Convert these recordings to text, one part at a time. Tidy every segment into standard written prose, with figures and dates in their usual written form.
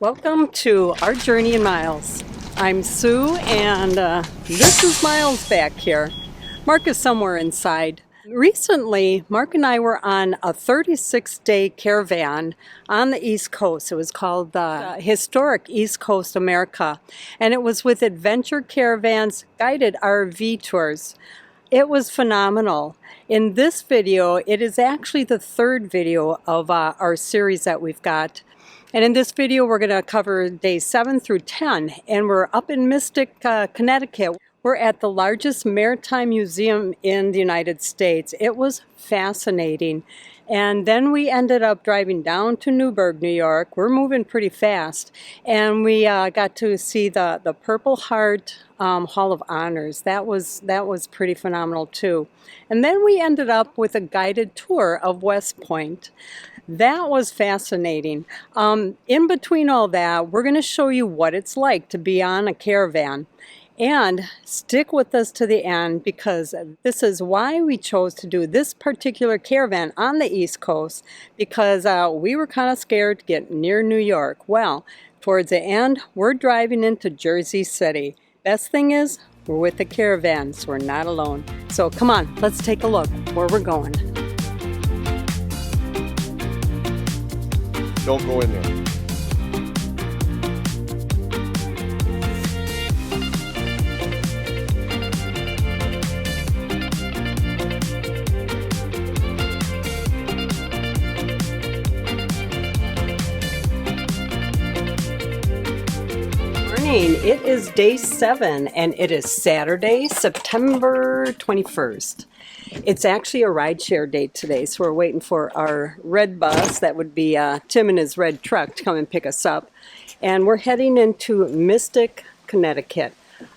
Welcome to our journey in Myles. I'm Sue, and this is Myles back here. Mark is somewhere inside. Recently, Mark and I were on a 36-day caravan on the East Coast. It was called the Historic East Coast America, and it was with Adventure Caravans guided RV tours. It was phenomenal. In this video, it is actually the third video of our series that we've got. And in this video, we're going to cover days 7 through 10, and we're up in Mystic, Connecticut. We're at the largest maritime museum in the United States. It was fascinating. And then we ended up driving down to Newburgh, New York. We're moving pretty fast. And we got to see the Purple Heart Hall of Honors. That was pretty phenomenal too. And then we ended up with a guided tour of West Point. That was fascinating. In between all that, we're going to show you what it's like to be on a caravan. And stick with us to the end, because this is why we chose to do this particular caravan on the East Coast, because we were kind of scared to get near New York. Well, towards the end, we're driving into Jersey City. Best thing is, we're with the caravan, so we're not alone. So come on, let's take a look where we're going. Don't go in there. It is day 7, and it is Saturday, September 21st. It's actually a rideshare day today, so we're waiting for our red bus. That would be Tim and his red truck to come and pick us up. And we're heading into Mystic, Connecticut.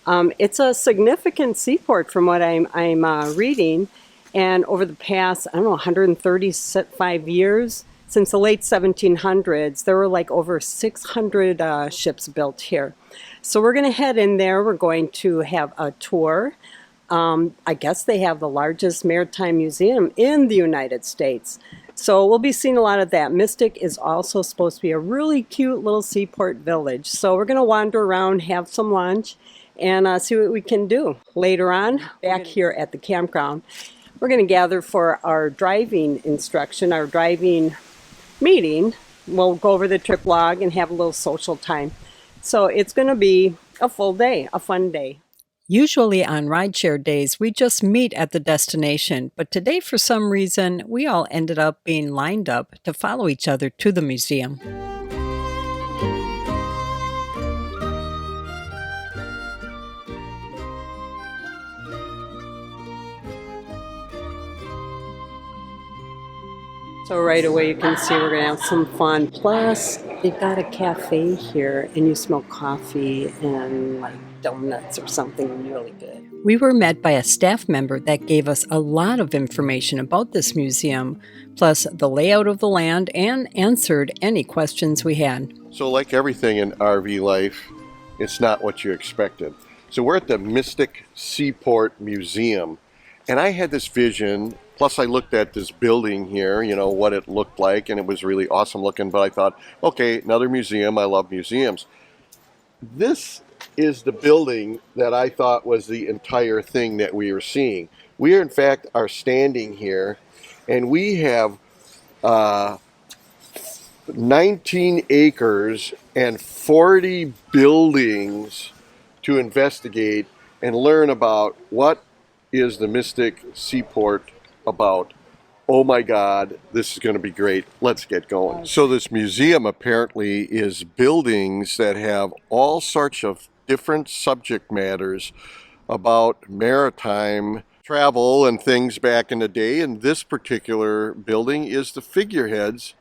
It's a significant seaport from what I'm reading. And over the past, 135 years, since the late 1700s, there were like over 600 ships built here. So we're going to head in there. We're going to have a tour. I guess they have the largest maritime museum in the United States. So we'll be seeing a lot of that. Mystic is also supposed to be a really cute little seaport village. So we're going to wander around, have some lunch, and see what we can do. Later on, back here at the campground, we're going to gather for our driving instruction, our driving meeting. We'll go over the trip log and have a little social time. So it's going to be a full day, a fun day. Usually on rideshare days, we just meet at the destination, but today for some reason, we all ended up being lined up to follow each other to the museum. So right away you can see we're going to have some fun. Plus, they've got a cafe here, and you smell coffee and like donuts or something really good. We were met by a staff member that gave us a lot of information about this museum, plus the layout of the land, and answered any questions we had. So like everything in RV life, it's not what you expected. So we're at the Mystic Seaport Museum, and I had this vision. Plus I looked at this building here, what it looked like, and it was really awesome looking, but I thought, okay, another museum. I love museums. This is the building that I thought was the entire thing that we were seeing. We are, in fact, are standing here, and we have 19 acres and 40 buildings to investigate and learn about what is the Mystic Seaport about. Oh my God, this is going to be great. Let's get going. So this museum apparently is buildings that have all sorts of different subject matters about maritime travel and things back in the day. And this particular building is the figureheads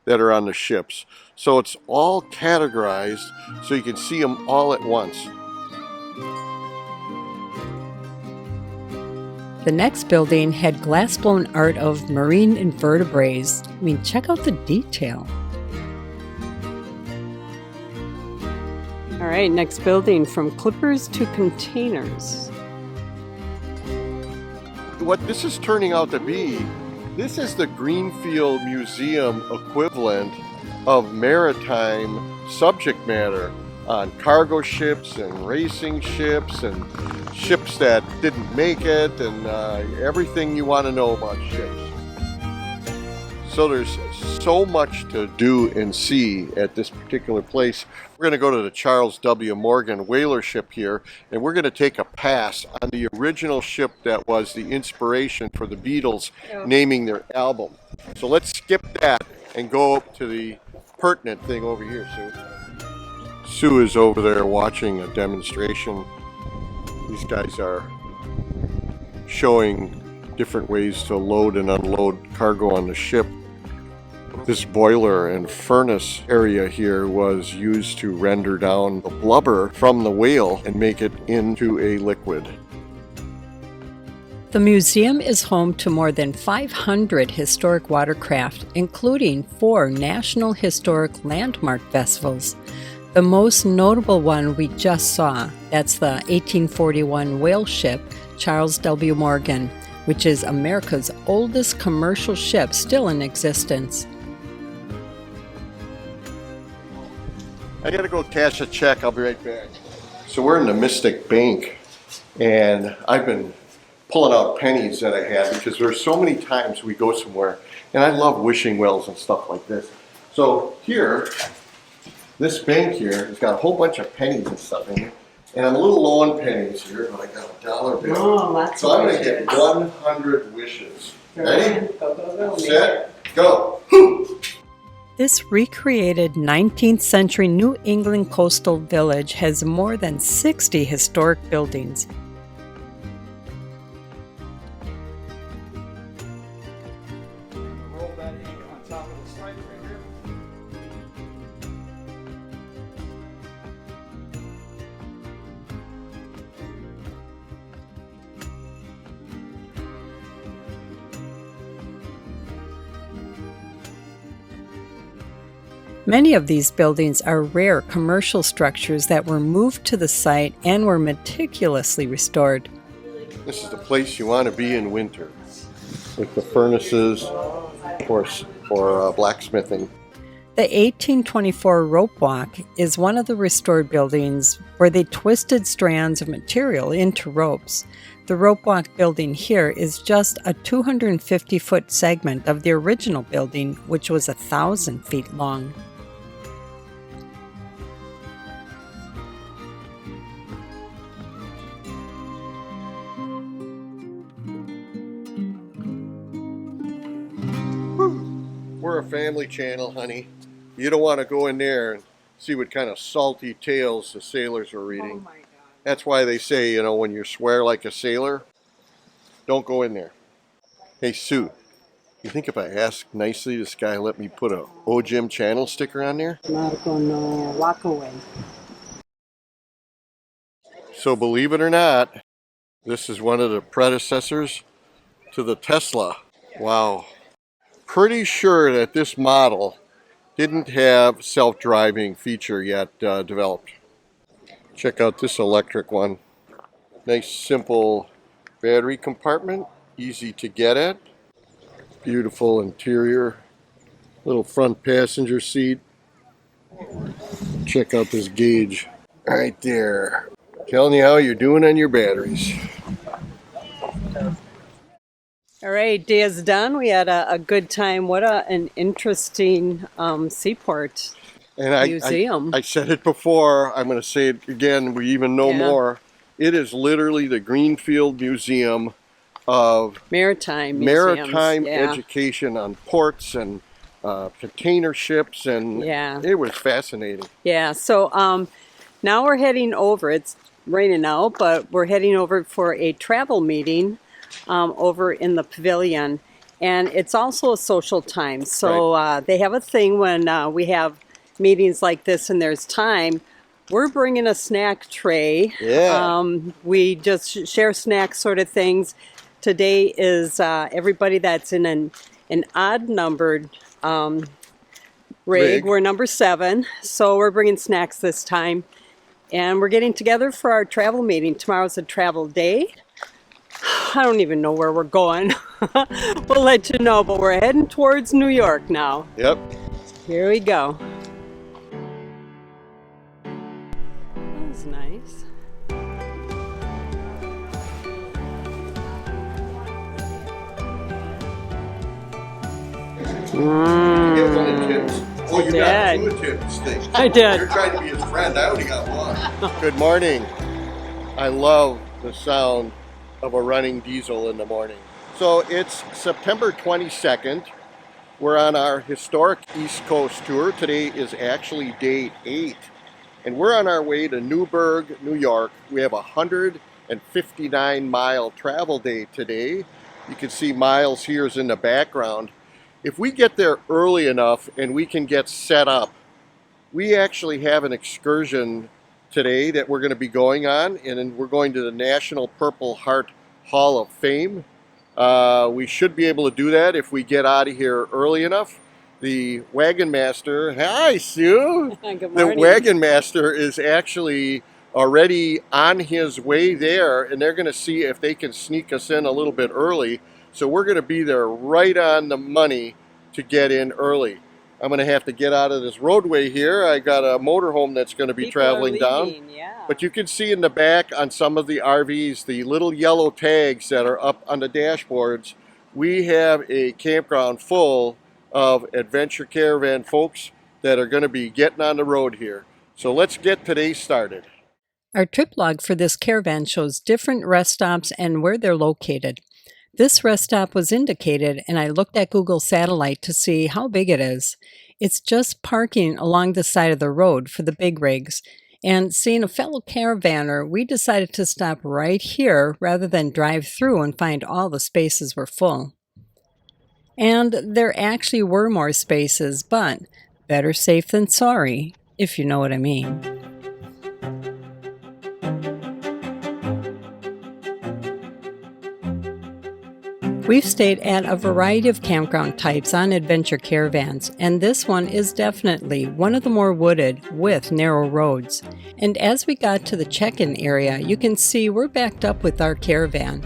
that are on the ships. So it's all categorized so you can see them all at once. The next building had glass-blown art of marine invertebrates. Check out the detail. All right, next building, from clippers to containers. What this is turning out to be, this is the Greenfield Museum equivalent of maritime subject matter on cargo ships and racing ships and ships that didn't make it, and everything you want to know about ships. So there's so much to do and see at this particular place. We're going to go to the Charles W. Morgan whaler ship here, and we're going to take a pass on the original ship that was the inspiration for the Beatles naming their album. So let's skip that and go up to the pertinent thing over here, Sue. Sue is over there watching a demonstration. These guys are showing different ways to load and unload cargo on the ship. This boiler and furnace area here was used to render down the blubber from the whale and make it into a liquid. The museum is home to more than 500 historic watercraft, including 4 National Historic Landmark vessels. The most notable one we just saw, that's the 1841 whale ship, Charles W. Morgan, which is America's oldest commercial ship still in existence. I gotta go cash a check, I'll be right back. So we're in the Mystic Bank, and I've been pulling out pennies that I had because there's so many times we go somewhere, and I love wishing wells and stuff like this. So here, this bank here has got a whole bunch of pennies and stuff in it, and I'm a little low on pennies here, but I got a dollar bill. Oh, lots so of I'm gonna wishes. get 100 wishes. Ready? Go, go, go. Set, go. Whoo! This recreated 19th century New England coastal village has more than 60 historic buildings. Roll that ink on top of the stripe right here. Many of these buildings are rare commercial structures that were moved to the site and were meticulously restored. This is the place you want to be in winter, with the furnaces for blacksmithing. The 1824 rope walk is one of the restored buildings where they twisted strands of material into ropes. The rope walk building here is just a 250-foot segment of the original building, which was 1,000 feet long. We're a family channel, honey. You don't want to go in there and see what kind of salty tales the sailors are reading. my God. That's why they say, you know, when you swear like a sailor, don't go in there. Hey, Sue, you think if I ask nicely, this guy let me put a OJIM channel sticker on there? Not gonna walk away. So believe it or not, this is one of the predecessors to the Tesla. Wow. Pretty sure that this model didn't have self-driving feature yet developed. Check out this electric one. Nice simple battery compartment, easy to get at. Beautiful interior, little front passenger seat. Check out this gauge right there. Telling you how you're doing on your batteries. All right, day is done. We had a good time. What an interesting Seaport And museum. I said it before, I'm going to say it again, we even know more. It is literally the Greenfield Museum of Maritime museums. maritime Yeah. education on ports and container ships, and Yeah. it was fascinating. Yeah, so now we're heading over. It's raining out, but we're heading over for a travel meeting over in the pavilion. And it's also a social time. So they have a thing when we have meetings like this and there's time. We're bringing a snack tray. Yeah. We just share snacks sort of things. Today is everybody that's in an odd-numbered rig. We're number 7, so we're bringing snacks this time. And we're getting together for our travel meeting. Tomorrow's a travel day. I don't even know where we're going. We'll let you know, but we're heading towards New York now. Yep. Here we go. was nice. Get one of Tim's. Oh, you got did. two of Tim's things. I did. You're trying to be his friend. I only got one. Good morning. I love the sound of a running diesel in the morning. So it's September 22nd. We're on our historic East Coast tour. Today is actually day 8. And we're on our way to Newburgh, New York. We have a 159-mile travel day today. You can see Myles here is in the background. If we get there early enough and we can get set up, we actually have an excursion today that we're going to be going on, and then we're going to the National Purple Heart Hall of Fame. We should be able to do that if we get out of here early enough. The wagon master, hi Sue! Good The morning. wagon master is actually already on his way there, and they're going to see if they can sneak us in a little bit early. So we're going to be there right on the money to get in early. I'm going to have to get out of this roadway here. I got a motorhome that's going to be People are traveling down. leaving, yeah. But you can see in the back on some of the RVs, the little yellow tags that are up on the dashboards. We have a campground full of adventure caravan folks that are going to be getting on the road here. So let's get today started. Our trip log for this caravan shows different rest stops and where they're located. This rest stop was indicated, and I looked at Google Satellite to see how big it is. It's just parking along the side of the road for the big rigs. And seeing a fellow caravaner, we decided to stop right here rather than drive through and find all the spaces were full. And there actually were more spaces, but better safe than sorry, if you know what I mean. We've stayed at a variety of campground types on adventure caravans, and this one is definitely one of the more wooded with narrow roads. And as we got to the check-in area, you can see we're backed up with our caravan.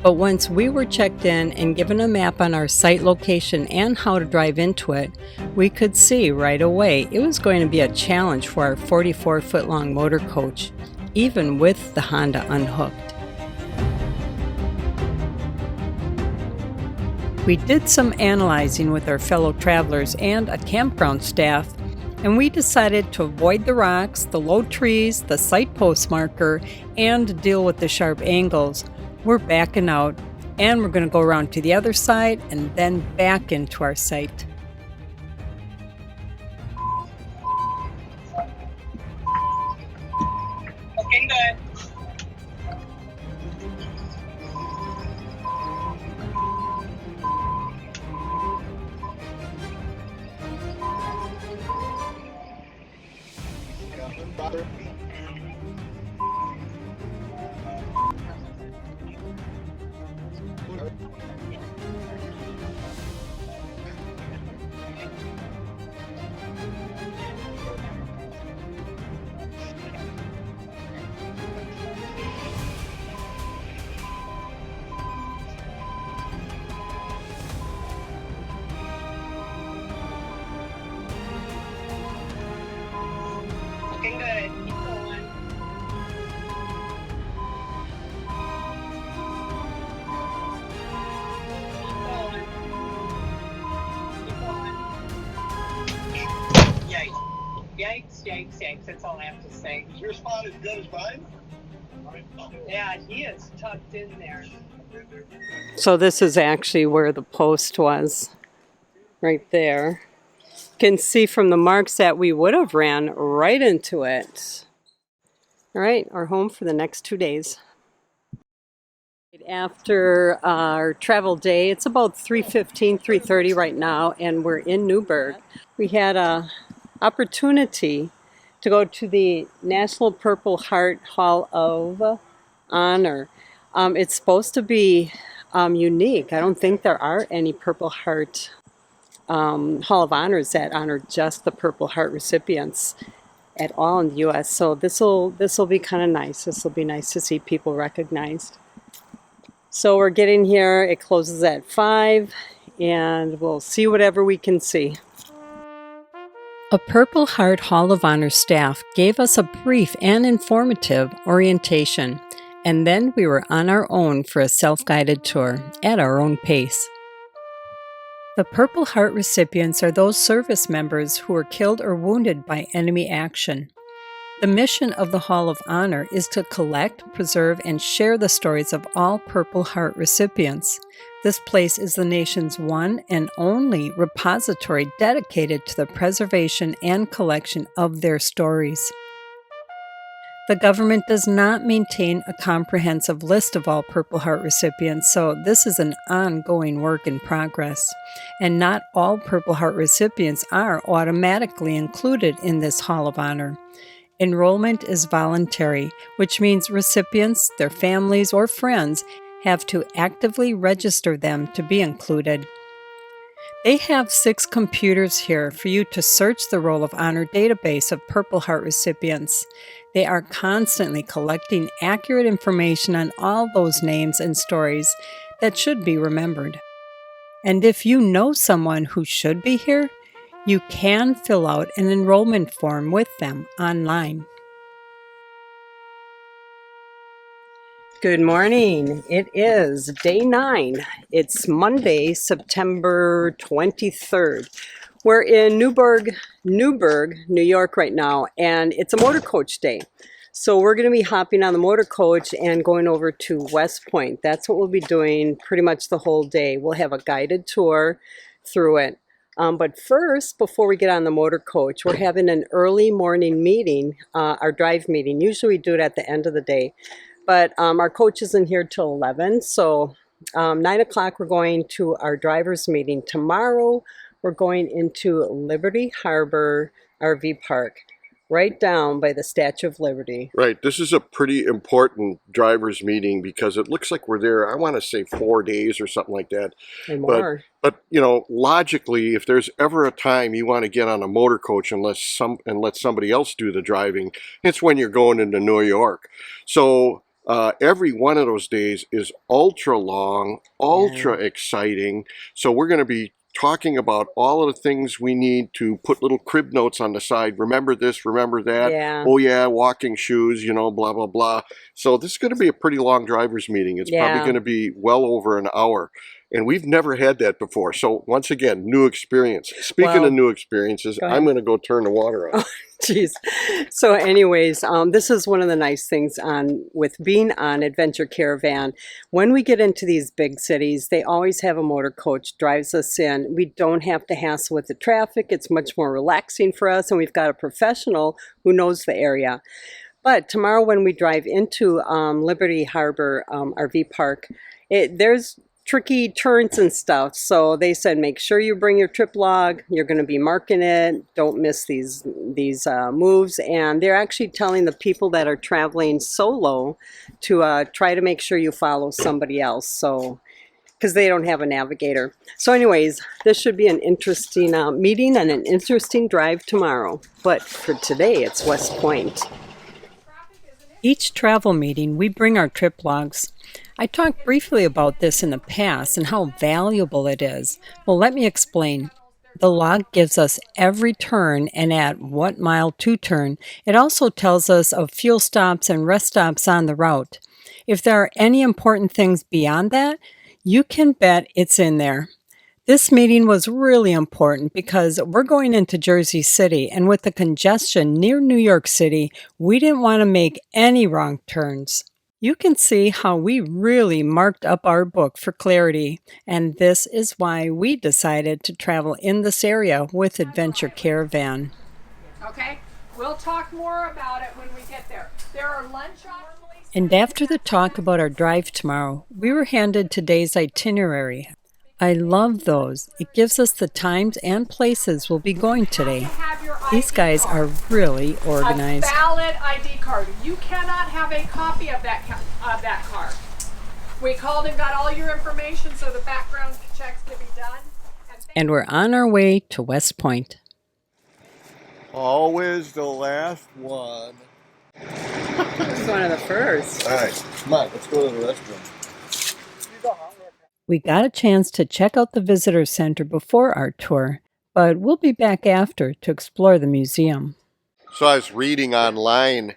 But once we were checked in and given a map on our site location and how to drive into it, we could see right away it was going to be a challenge for our 44-foot-long motor coach, even with the Honda unhooked. We did some analyzing with our fellow travelers and a campground staff, and we decided to avoid the rocks, the low trees, the site post marker, and deal with the sharp angles. We're backing out, and we're going to go around to the other side and then back into our site. Looking good. Looking good. Keep going. Keep going. Keep going. Yikes. Yikes, yikes, yikes. That's all I have to say. Is your spot as good as mine? Yeah, he is tucked in there. So this is actually where the post was, right there. You can see from the marks that we would have ran right into it. All right, our home for the next 2 days. After our travel day, it's about 3:15, 3:30 right now, and we're in Newburgh. We had a opportunity to go to the National Purple Heart Hall of Honor. It's supposed to be unique. I don't think there are any Purple Heart Hall of Honors that honor just the Purple Heart recipients at all in the U.S. So this will be kind of nice. This will be nice to see people recognized. So we're getting here. It closes at 5, and we'll see whatever we can see. A Purple Heart Hall of Honor staff gave us a brief and informative orientation, and then we were on our own for a self-guided tour at our own pace. The Purple Heart recipients are those service members who were killed or wounded by enemy action. The mission of the Hall of Honor is to collect, preserve, and share the stories of all Purple Heart recipients. This place is the nation's one and only repository dedicated to the preservation and collection of their stories. The government does not maintain a comprehensive list of all Purple Heart recipients, so this is an ongoing work in progress. And not all Purple Heart recipients are automatically included in this Hall of Honor. Enrollment is voluntary, which means recipients, their families, or friends have to actively register them to be included. They have 6 computers here for you to search the Roll of Honor database of Purple Heart recipients. They are constantly collecting accurate information on all those names and stories that should be remembered. And if you know someone who should be here, you can fill out an enrollment form with them online. Good morning. It is day 9. It's Monday, September 23rd. We're in Newburgh, New York right now, and it's a motor coach day. So we're going to be hopping on the motor coach and going over to West Point. That's what we'll be doing pretty much the whole day. We'll have a guided tour through it. But first, before we get on the motor coach, we're having an early morning meeting, our drive meeting. Usually we do it at the end of the day. But our coach isn't here till 11, so 9 o'clock we're going to our driver's meeting. Tomorrow we're going into Liberty Harbor RV Park, right down by the Statue of Liberty. Right. This is a pretty important driver's meeting because it looks like we're there, I want to say 4 days or something like that. And more. But you know, logically, if there's ever a time you want to get on a motor coach and let somebody else do the driving, it's when you're going into New York. So every one of those days is ultra long, ultra exciting. So we're going to be talking about all of the things we need to put little crib notes on the side. Remember this, remember that. Yeah. Oh yeah, walking shoes, you know, blah, blah, blah. So this is going to be a pretty long driver's meeting. It's probably going to be well over an hour. And we've never had that before. So once again, new experience. Speaking of new experiences, I'm going to go turn the water on. Jeez. So anyways, this is one of the nice things with being on Adventure Caravan. When we get into these big cities, they always have a motor coach drives us in. We don't have to hassle with the traffic. It's much more relaxing for us, and we've got a professional who knows the area. But tomorrow when we drive into Liberty Harbor RV Park, there's tricky turns and stuff, so they said make sure you bring your trip log. You're going to be marking it. Don't miss these moves. And they're actually telling the people that are traveling solo to try to make sure you follow somebody else, so because they don't have a navigator. So anyways, this should be an interesting meeting and an interesting drive tomorrow. But for today, it's West Point. Each travel meeting, we bring our trip logs. I talked briefly about this in the past and how valuable it is. Well, let me explain. The log gives us every turn and at what mile to turn. It also tells us of fuel stops and rest stops on the route. If there are any important things beyond that, you can bet it's in there. This meeting was really important because we're going into Jersey City, and with the congestion near New York City, we didn't want to make any wrong turns. You can see how we really marked up our book for clarity, and this is why we decided to travel in this area with Adventure Caravan. Okay, we'll talk more about it when we get there. There are lunch options. And after the talk about our drive tomorrow, we were handed today's itinerary. I love those. It gives us the times and places we'll be going today. These guys are really organized. A valid ID card. You cannot have a copy of that card. We called and got all your information so the background checks can be done. And we're on our way to West Point. Always the last one. This is one of the first. All right, come on, let's go to the restroom. We got a chance to check out the visitor center before our tour, but we'll be back after to explore the museum. So I was reading online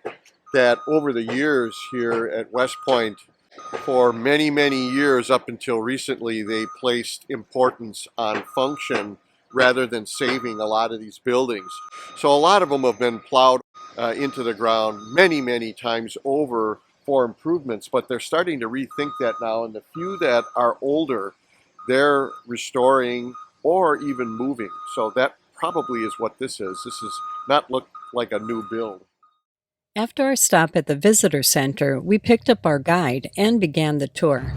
that over the years here at West Point, for many, many years up until recently, they placed importance on function rather than saving a lot of these buildings. So a lot of them have been plowed into the ground many, many times over for improvements, but they're starting to rethink that now, and the few that are older, they're restoring or even moving. So that probably is what this is. This does not look like a new build. After our stop at the visitor center, we picked up our guide and began the tour.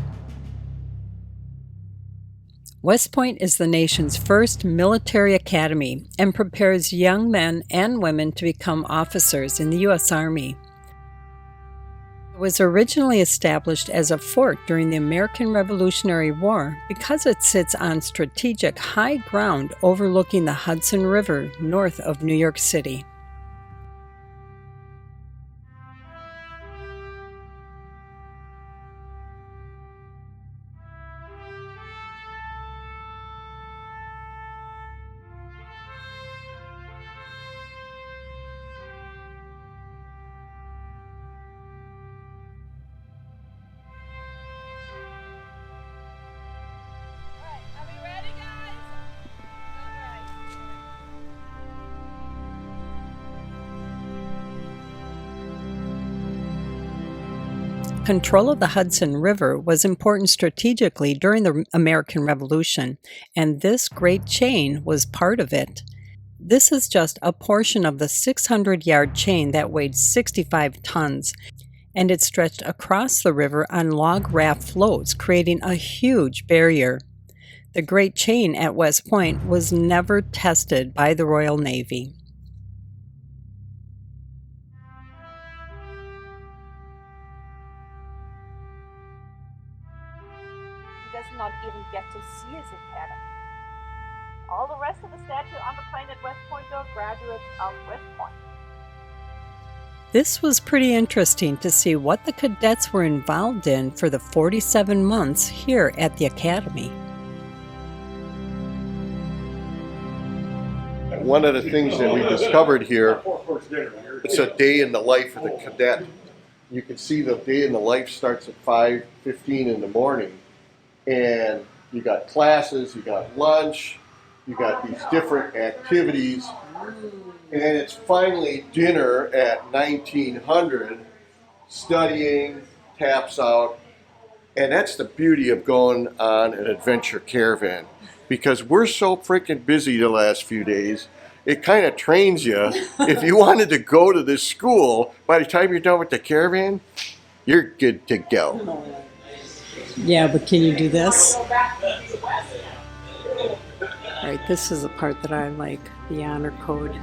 West Point is the nation's first military academy and prepares young men and women to become officers in the U.S. Army. It was originally established as a fort during the American Revolutionary War because it sits on strategic high ground overlooking the Hudson River north of New York City. Control of the Hudson River was important strategically during the American Revolution, and this great chain was part of it. This is just a portion of the 600-yard chain that weighed 65 tons, and it stretched across the river on log raft floats, creating a huge barrier. The Great Chain at West Point was never tested by the Royal Navy. Not even get to see his academy. All the rest of the statue on the plane at West Point are graduates of West Point. This was pretty interesting to see what the cadets were involved in for the 47 months here at the academy. One of the things that we discovered here, it's a day in the life of the cadet. You can see the day in the life starts at 5:15 in the morning. And you got classes, you got lunch, you got these different activities, and then it's finally dinner at 1900, studying, taps out, and that's the beauty of going on an adventure caravan, because we're so freaking busy the last few days, it kind of trains you. If you wanted to go to this school, by the time you're done with the caravan, you're good to go. Yeah, but can you do this? All right, this is the part that I like, the honor code.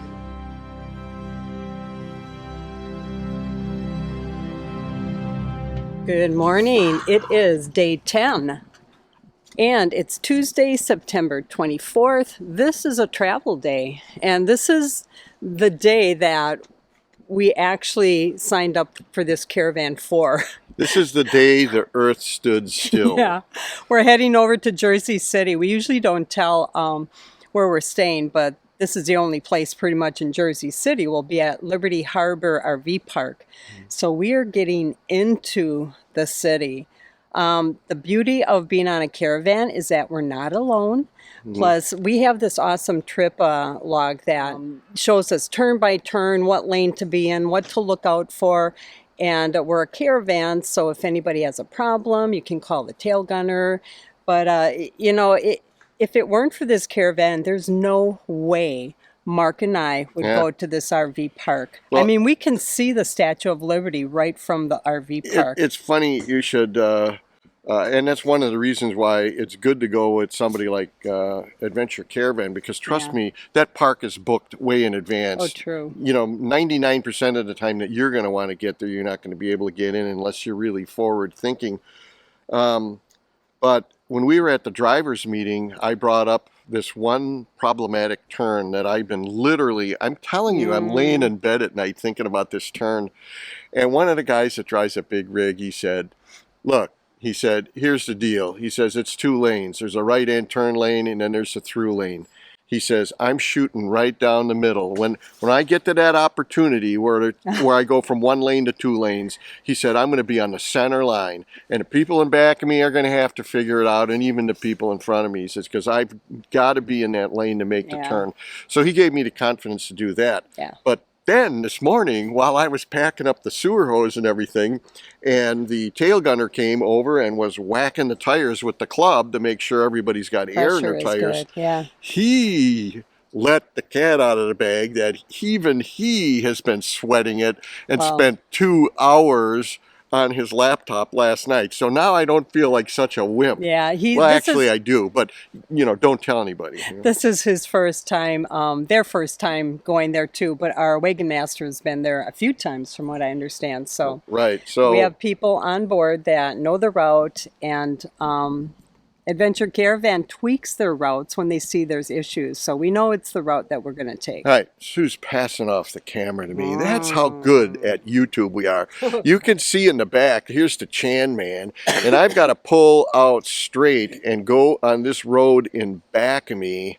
Good morning. It is day 10, and it's Tuesday, September 24th. This is a travel day, and this is the day that we actually signed up for this caravan for. This is the day the earth stood still. Yeah, we're heading over to Jersey City. We usually don't tell where we're staying, but this is the only place pretty much in Jersey City. We'll be at Liberty Harbor RV Park. So we are getting into the city. The beauty of being on a caravan is that we're not alone. Plus, we have this awesome trip log that shows us turn by turn what lane to be in, what to look out for. And we're a caravan, so if anybody has a problem, you can call the Tailgunner. But, you know, if it weren't for this caravan, there's no way Mark and I would go to this RV park. Well, I mean, we can see the Statue of Liberty right from the RV park. It's funny you should, and that's one of the reasons why it's good to go with somebody like Adventure Caravan, because trust me, that park is booked way in advance. Oh, true. You know, 99% of the time that you're going to want to get there, you're not going to be able to get in unless you're really forward thinking. But when we were at the driver's meeting, I brought up this one problematic turn that I've been literally, I'm telling you, I'm laying in bed at night thinking about this turn. And one of the guys that drives a big rig, he said, look, he said, here's the deal. He says, it's 2 lanes. There's a right-hand turn lane, and then there's a through lane. He says, I'm shooting right down the middle. When I get to that opportunity where I go from 1 lane to 2 lanes, he said, I'm going to be on the center line. And the people in back of me are going to have to figure it out, and even the people in front of me. He says, because I've got to be in that lane to make the turn. So he gave me the confidence to do that. Yeah. But then this morning, while I was packing up the sewer hose and everything, and the Tailgunner came over and was whacking the tires with the club to make sure everybody's got air in their tires, he let the cat out of the bag that even he has been sweating it and spent 2 hours on his laptop last night. So now I don't feel like such a wimp. Yeah, I do, but don't tell anybody. This is his first time, their first time going there too, but our wagon master has been there a few times from what I understand. So so we have people on board that know the route, and Adventure Caravan tweaks their routes when they see there's issues. So we know it's the route that we're going to take. All right, Sue's passing off the camera to me. That's how good at YouTube we are. You can see in the back, here's the Chan man, and I've got to pull out straight and go on this road in back of me,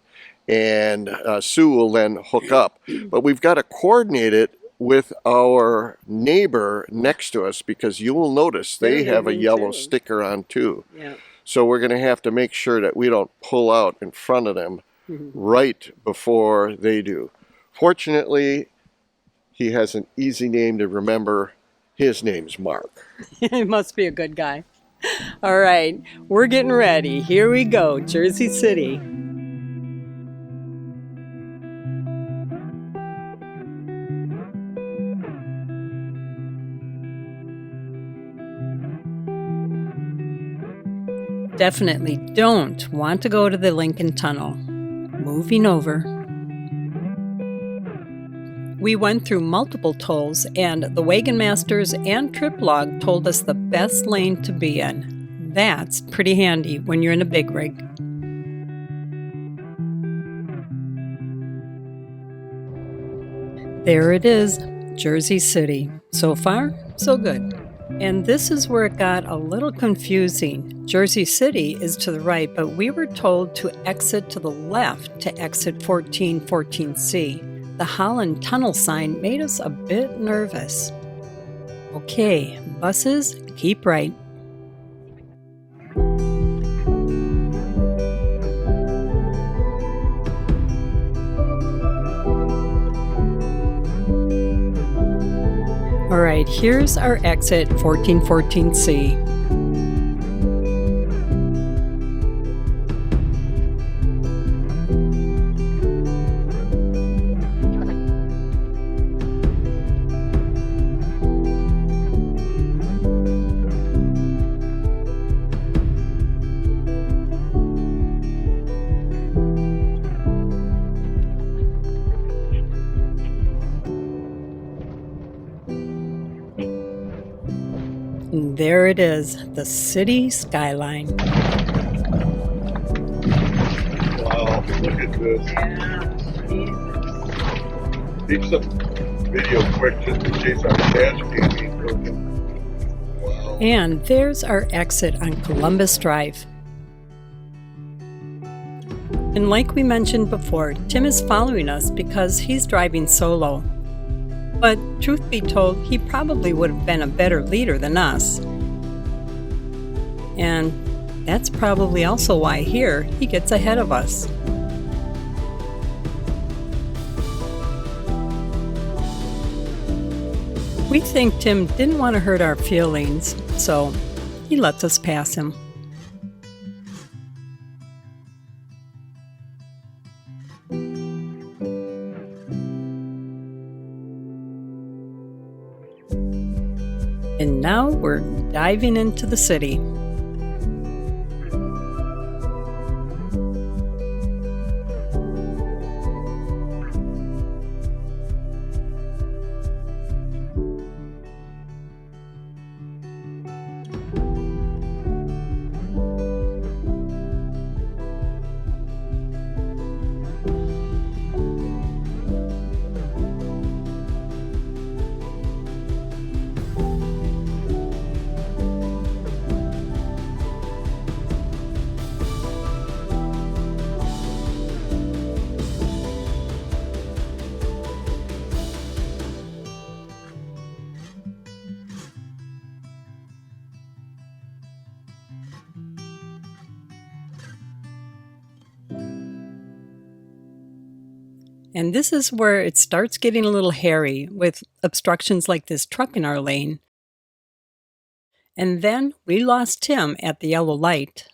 and Sue will then hook up. But we've got to coordinate it with our neighbor next to us, because you will notice they have a yellow sticker on too. Yeah. So we're going to have to make sure that we don't pull out in front of them right before they do. Fortunately, he has an easy name to remember. His name's Mark. He must be a good guy. All right, we're getting ready. Here we go, Jersey City. Definitely don't want to go to the Lincoln Tunnel. Moving over. We went through multiple tolls, and the wagon masters and trip log told us the best lane to be in. That's pretty handy when you're in a big rig. There it is, Jersey City. So far, so good. And this is where it got a little confusing. Jersey City is to the right, but we were told to exit to the left to exit 1414C. The Holland Tunnel sign made us a bit nervous. Okay, buses, keep right. All right, here's our exit, 1414C. There it is, the city skyline. Wow, look at this. Keep some video quick just in case our dash cam ain't broken. Wow. And there's our exit on Columbus Drive. And like we mentioned before, Tim is following us because he's driving solo. But truth be told, he probably would have been a better leader than us. And that's probably also why here he gets ahead of us. We think Tim didn't want to hurt our feelings, so he lets us pass him. And now we're diving into the city. And this is where it starts getting a little hairy with obstructions like this truck in our lane. And then we lost Tim at the yellow light.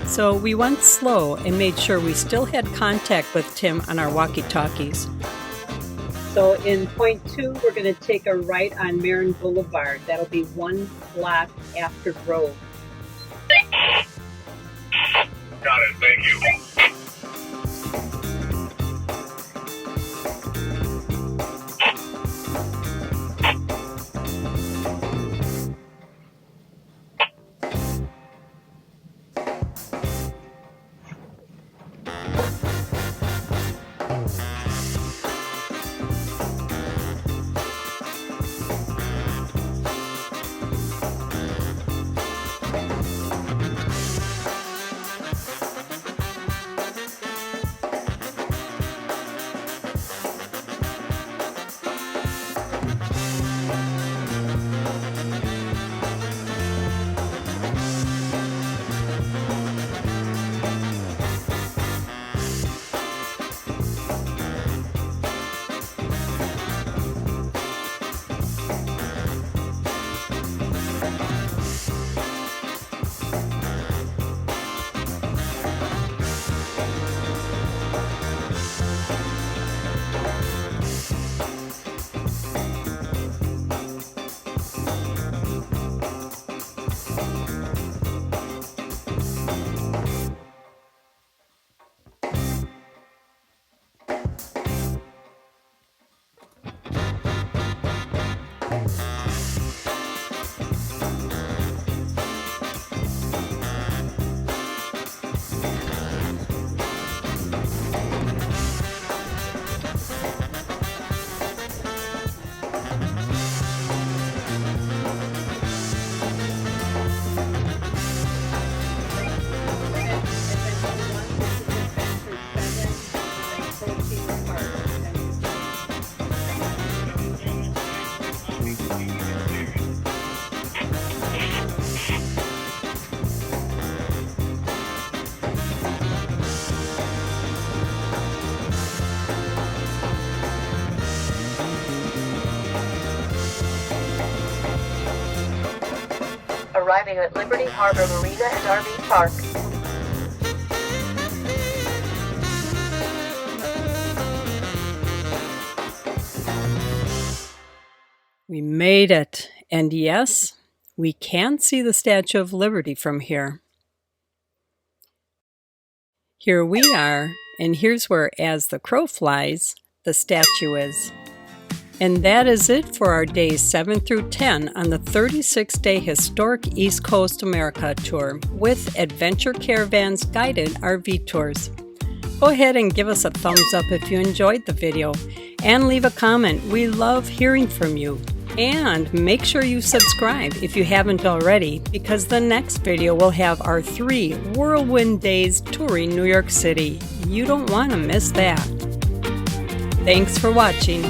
So we went slow and made sure we still had contact with Tim on our walkie-talkies. So in point 2, we're going to take a right on Marin Boulevard. That'll be 1 block after Grove. Got it, thank you. Arriving at Liberty Harbor Marina and RV Park. We made it, and yes, we can see the Statue of Liberty from here. Here we are, and here's where, as the crow flies, the statue is. And that is it for our days 7 through 10 on the 36-day Historic East Coast America tour with Adventure Caravans guided RV tours. Go ahead and give us a thumbs up if you enjoyed the video, and leave a comment. We love hearing from you. And make sure you subscribe if you haven't already, because the next video will have our 3 whirlwind days touring New York City. You don't want to miss that. Thanks for watching.